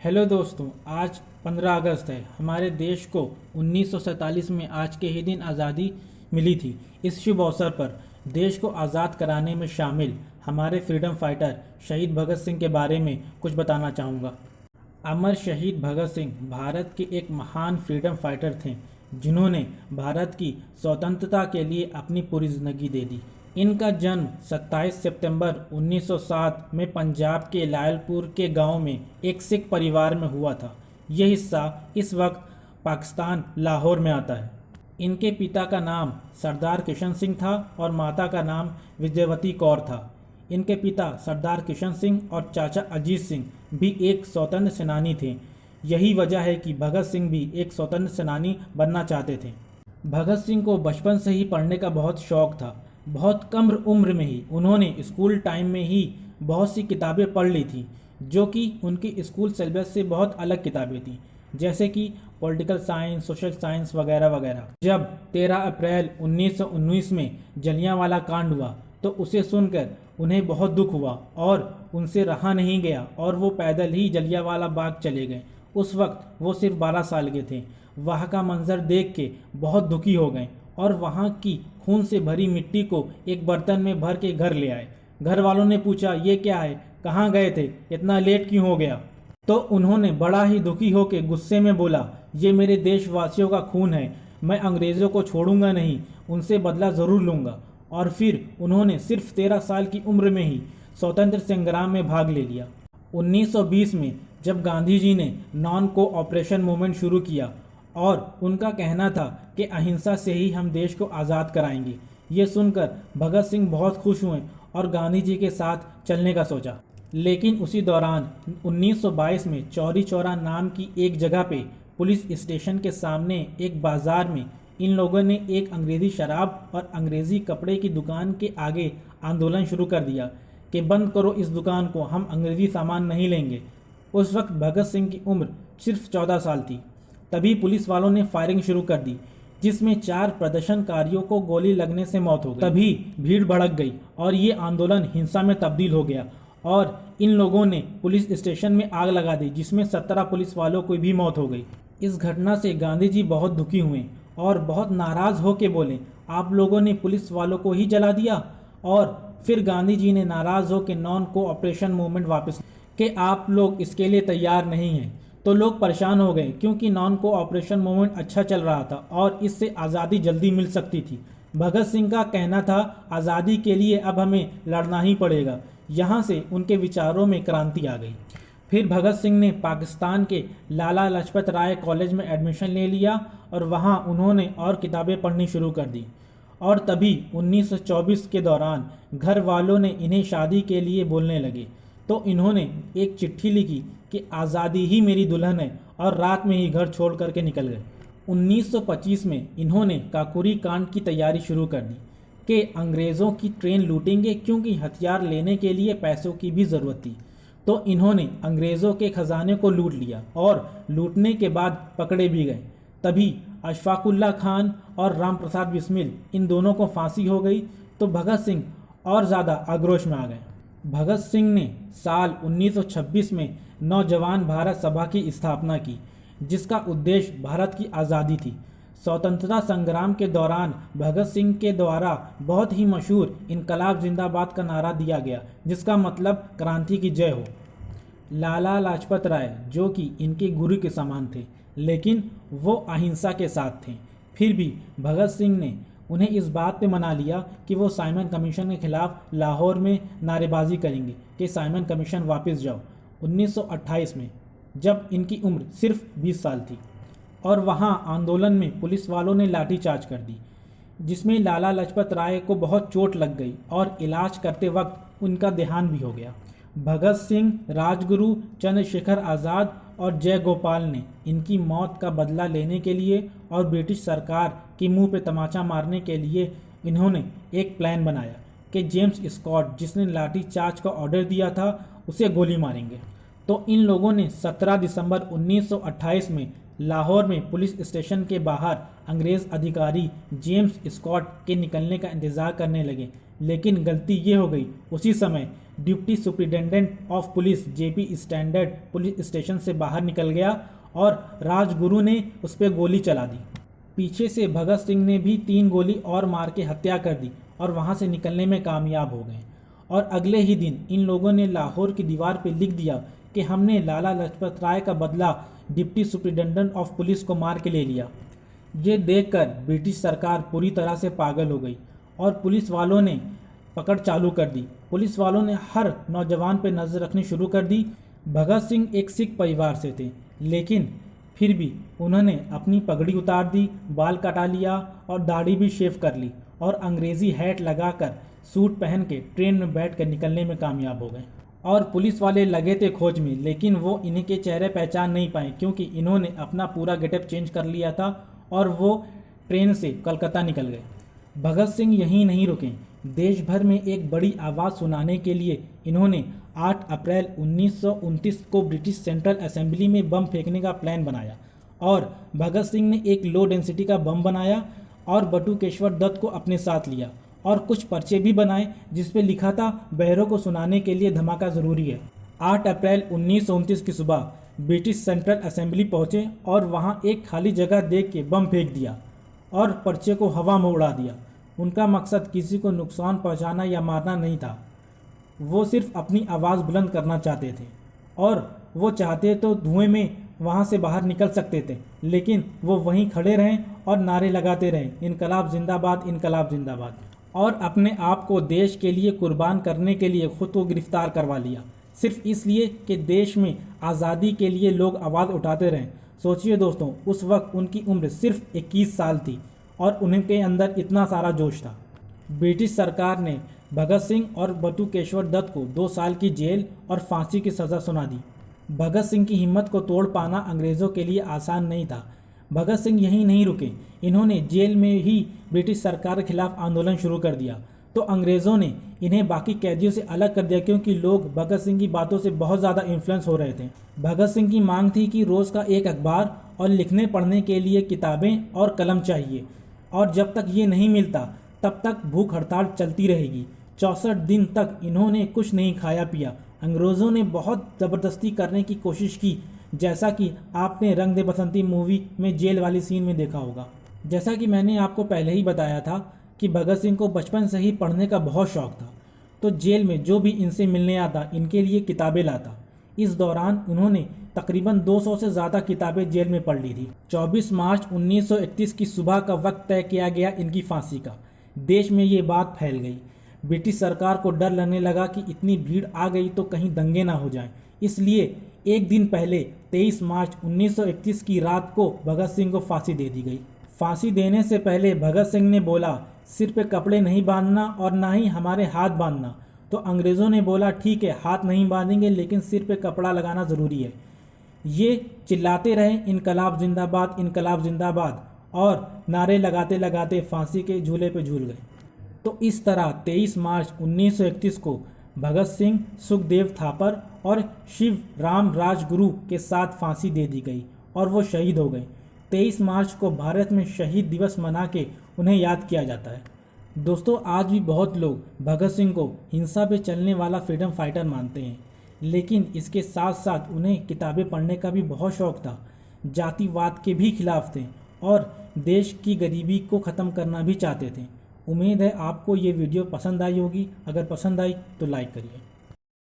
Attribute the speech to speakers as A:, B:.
A: Hello दोस्तों, आज 15 अगस्त है। हमारे देश को 1947 में आज के ही दिन आज़ादी मिली थी। इस शुभ अवसर पर देश को आज़ाद कराने में शामिल हमारे फ्रीडम फाइटर शहीद भगत सिंह के बारे में कुछ बताना चाहूँगा। अमर शहीद भगत सिंह भारत के एक महान फ्रीडम फाइटर थे, जिन्होंने भारत की स्वतंत्रता के लिए अपनी पूरी जिंदगी दे दी। इनका जन्म 27 सितंबर 1907 में पंजाब के लायलपुर के गांव में एक सिख परिवार में हुआ था। यह हिस्सा इस वक्त पाकिस्तान लाहौर में आता है। इनके पिता का नाम सरदार किशन सिंह था और माता का नाम विजयवती कौर था। इनके पिता सरदार किशन सिंह और चाचा अजीत सिंह भी एक स्वतंत्र सेनानी थे। यही वजह है कि भगत सिंह भी एक स्वतंत्र सेनानी बनना चाहते थे। भगत सिंह को बचपन से ही पढ़ने का बहुत शौक था। बहुत कम उम्र में ही उन्होंने स्कूल टाइम में ही बहुत सी किताबें पढ़ ली थी, जो कि उनकी स्कूल सिलेबस से बहुत अलग किताबें थीं, जैसे कि पॉलिटिकल साइंस, सोशल साइंस वगैरह वगैरह। जब 13 अप्रैल 1919 में जलियांवाला कांड हुआ तो उसे सुनकर उन्हें बहुत दुख हुआ और उनसे रहा नहीं गया और वो पैदल ही जलियांवाला बाग चले गए। उस वक्त वो सिर्फ 12 साल के थे। वहाँ का मंजर देख के बहुत दुखी हो गए और वहाँ की खून से भरी मिट्टी को एक बर्तन में भर के घर ले आए। घर वालों ने पूछा, ये क्या है, कहाँ गए थे, इतना लेट क्यों हो गया? तो उन्होंने बड़ा ही दुखी होकर गुस्से में बोला, ये मेरे देशवासियों का खून है, मैं अंग्रेज़ों को छोड़ूंगा नहीं, उनसे बदला ज़रूर लूँगा। और फिर उन्होंने सिर्फ 13 साल की उम्र में ही स्वतंत्र संग्राम में भाग ले लिया। 1920 में जब गांधी जी ने नॉन कोऑपरेशन मूवमेंट शुरू किया और उनका कहना था कि अहिंसा से ही हम देश को आज़ाद कराएंगे, ये सुनकर भगत सिंह बहुत खुश हुए और गांधी जी के साथ चलने का सोचा। लेकिन उसी दौरान 1922 में चौरी चौरा नाम की एक जगह पे पुलिस स्टेशन के सामने एक बाज़ार में इन लोगों ने एक अंग्रेज़ी शराब और अंग्रेज़ी कपड़े की दुकान के आगे आंदोलन शुरू कर दिया कि बंद करो इस दुकान को, हम अंग्रेज़ी सामान नहीं लेंगे। उस वक्त भगत सिंह की उम्र सिर्फ 14 साल थी। तभी पुलिस वालों ने फायरिंग शुरू कर दी, जिसमें 4 प्रदर्शनकारियों को गोली लगने से मौत हो गई। तभी भीड़ भड़क गई और ये आंदोलन हिंसा में तब्दील हो गया और इन लोगों ने पुलिस स्टेशन में आग लगा दी, जिसमें 17 पुलिस वालों की भी मौत हो गई। इस घटना से गांधी जी बहुत दुखी हुए और बहुत नाराज़ होकर बोले, आप लोगों ने पुलिस वालों को ही जला दिया। और फिर गांधी जी ने नाराज़ होकर नॉन कोऑपरेशन मूवमेंट वापस कि आप लोग इसके लिए तैयार नहीं हैं। तो लोग परेशान हो गए, क्योंकि नॉन कोऑपरेशन मूवमेंट अच्छा चल रहा था और इससे आज़ादी जल्दी मिल सकती थी। भगत सिंह का कहना था, आज़ादी के लिए अब हमें लड़ना ही पड़ेगा। यहाँ से उनके विचारों में क्रांति आ गई। फिर भगत सिंह ने पाकिस्तान के लाला लाजपत राय कॉलेज में एडमिशन ले लिया और वहाँ उन्होंने और किताबें पढ़नी शुरू कर दी। और तभी 1924 के दौरान घर वालों ने इन्हें शादी के लिए बोलने लगे, तो इन्होंने एक चिट्ठी लिखी कि आज़ादी ही मेरी दुल्हन है और रात में ही घर छोड़ करके निकल गए। 1925 में इन्होंने काकोरी कांड की तैयारी शुरू कर दी कि अंग्रेज़ों की ट्रेन लूटेंगे, क्योंकि हथियार लेने के लिए पैसों की भी ज़रूरत थी। तो इन्होंने अंग्रेज़ों के ख़जाने को लूट लिया और लूटने के बाद पकड़े भी गए। तभी अशफाकुल्ला खान और राम प्रसाद बिस्मिल, इन दोनों को फांसी हो गई। तो भगत सिंह और ज़्यादा आक्रोश में आ गए। भगत सिंह ने साल 1926 में नौजवान भारत सभा की स्थापना की, जिसका उद्देश्य भारत की आज़ादी थी। स्वतंत्रता संग्राम के दौरान भगत सिंह के द्वारा बहुत ही मशहूर इनकलाब जिंदाबाद का नारा दिया गया, जिसका मतलब क्रांति की जय हो। लाला लाजपत राय, जो कि इनके गुरु के समान थे, लेकिन वो अहिंसा के साथ थे, फिर भी भगत सिंह ने उन्हें इस बात पे मना लिया कि वो साइमन कमीशन के खिलाफ लाहौर में नारेबाजी करेंगे कि साइमन कमीशन वापस जाओ। 1928 में जब इनकी उम्र सिर्फ 20 साल थी और वहाँ आंदोलन में पुलिस वालों ने लाठीचार्ज कर दी, जिसमें लाला लाजपत राय को बहुत चोट लग गई और इलाज करते वक्त उनका देहांत भी हो गया। भगत सिंह, राजगुरु, चंद्रशेखर आज़ाद और जयगोपाल ने इनकी मौत का बदला लेने के लिए और ब्रिटिश सरकार के मुंह पे तमाचा मारने के लिए इन्होंने एक प्लान बनाया कि जेम्स स्कॉट, जिसने लाठीचार्ज का ऑर्डर दिया था, उसे गोली मारेंगे। तो इन लोगों ने 17 दिसंबर 1928 में लाहौर में पुलिस स्टेशन के बाहर अंग्रेज़ अधिकारी जेम्स स्कॉट के निकलने का इंतज़ार करने लगे। लेकिन गलती ये हो गई, उसी समय deputy superintendent of police JP standard police station से बाहर निकल गया और राजगुरु ने उस पर गोली चला दी। पीछे से भगत सिंह ने भी 3 गोली और मार के हत्या कर दी और वहां से निकलने में कामयाब हो गए। और अगले ही दिन इन लोगों ने लाहौर की दीवार पर लिख दिया कि हमने लाला लाजपत राय का बदला डिप्टी सुपरिटेंडेंट ऑफ पुलिस को मार के ले लिया। ये देखकर ब्रिटिश सरकार पूरी तरह से पागल हो गई और पुलिस वालों ने पकड़ चालू कर दी। पुलिस वालों ने हर नौजवान पर नज़र रखनी शुरू कर दी। भगत सिंह एक सिख परिवार से थे, लेकिन फिर भी उन्होंने अपनी पगड़ी उतार दी, बाल कटा लिया और दाढ़ी भी शेव कर ली और अंग्रेज़ी हैट लगाकर सूट पहन के ट्रेन में बैठकर निकलने में कामयाब हो गए। और पुलिस वाले लगे थे खोज में, लेकिन वो इन्हीं के चेहरे पहचान नहीं पाए क्योंकि इन्होंने अपना पूरा गेटअप चेंज कर लिया था और वो ट्रेन से कलकत्ता निकल गए। भगत सिंह यहीं नहीं रुके, देश भर में एक बड़ी आवाज़ सुनाने के लिए इन्होंने 8 अप्रैल 1929 को ब्रिटिश सेंट्रल असेंबली में बम फेंकने का प्लान बनाया और भगत सिंह ने एक लो डेंसिटी का बम बनाया और बटुकेश्वर दत्त को अपने साथ लिया और कुछ पर्चे भी बनाए जिस पे लिखा था बहरों को सुनाने के लिए धमाका ज़रूरी है। 8 अप्रैल 1929 की सुबह ब्रिटिश सेंट्रल असेंबली पहुंचे और वहां एक खाली जगह देख के बम फेंक दिया और पर्चे को हवा में उड़ा दिया। उनका मकसद किसी को नुकसान पहुंचाना या मारना नहीं था, वो सिर्फ अपनी आवाज़ बुलंद करना चाहते थे और वो चाहते तो धुएं में वहाँ से बाहर निकल सकते थे, लेकिन वो वहीं खड़े रहें और नारे लगाते रहें, इनकलाब जिंदाबाद, इनकलाब जिंदाबाद। और अपने आप को देश के लिए कुर्बान करने के लिए खुद को गिरफ्तार करवा लिया, सिर्फ इसलिए कि देश में आज़ादी के लिए लोग आवाज़ उठाते रहें। सोचिए दोस्तों, उस वक्त उनकी उम्र सिर्फ 21 साल थी और उनके अंदर इतना सारा जोश था। ब्रिटिश सरकार ने भगत सिंह और बटुकेश्वर दत्त को 2 साल की जेल और फांसी की सज़ा सुना दी। भगत सिंह की हिम्मत को तोड़ पाना अंग्रेज़ों के लिए आसान नहीं था। भगत सिंह यहीं नहीं रुके, इन्होंने जेल में ही ब्रिटिश सरकार के खिलाफ आंदोलन शुरू कर दिया। तो अंग्रेज़ों ने इन्हें बाकी कैदियों से अलग कर दिया क्योंकि लोग भगत सिंह की बातों से बहुत ज़्यादा इन्फ्लुएंस हो रहे थे। भगत सिंह की मांग थी कि रोज़ का एक अखबार और लिखने पढ़ने के लिए किताबें और कलम चाहिए और जब तक ये नहीं मिलता तब तक भूख हड़ताल चलती रहेगी। 64 दिन तक इन्होंने कुछ नहीं खाया पिया। अंग्रेज़ों ने बहुत ज़बरदस्ती करने की कोशिश की, जैसा कि आपने रंग दे बसंती मूवी में जेल वाली सीन में देखा होगा। जैसा कि मैंने आपको पहले ही बताया था कि भगत सिंह को बचपन से ही पढ़ने का बहुत शौक़ था, तो जेल में जो भी इनसे मिलने आता इनके लिए किताबें लाता। इस दौरान उन्होंने तकरीबन 200 से ज़्यादा किताबें जेल में पढ़ ली थी। 24 मार्च 1931 की सुबह का वक्त तय किया गया इनकी फांसी का। देश में ये बात फैल गई। ब्रिटिश सरकार को डर लगने लगा कि इतनी भीड़ आ गई तो कहीं दंगे ना हो जाएं, इसलिए एक दिन पहले 23 मार्च 1931 की रात को भगत सिंह को फांसी दे दी गई। फांसी देने से पहले भगत सिंह ने बोला, सिर पे कपड़े नहीं बांधना और ना ही हमारे हाथ बांधना। तो अंग्रेज़ों ने बोला, ठीक है, हाथ नहीं बांधेंगे लेकिन सिर पे कपड़ा लगाना ज़रूरी है। ये चिल्लाते रहे इनकलाब जिंदाबाद, इनकलाब जिंदाबाद और नारे लगाते लगाते फांसी के झूले पे झूल गए। तो इस तरह 23 मार्च 1931 को भगत सिंह, सुखदेव थापर और शिव राम राजगुरु के साथ फांसी दे दी गई और वो शहीद हो गए। 23 मार्च को भारत में शहीद दिवस मना के उन्हें याद किया जाता है। दोस्तों, आज भी बहुत लोग भगत सिंह को हिंसा पे चलने वाला फ्रीडम फाइटर मानते हैं, लेकिन इसके साथ साथ उन्हें किताबें पढ़ने का भी बहुत शौक़ था, जातिवाद के भी खिलाफ थे और देश की गरीबी को ख़त्म करना भी चाहते थे। उम्मीद है आपको ये वीडियो पसंद आई होगी। अगर पसंद आई तो लाइक करिए।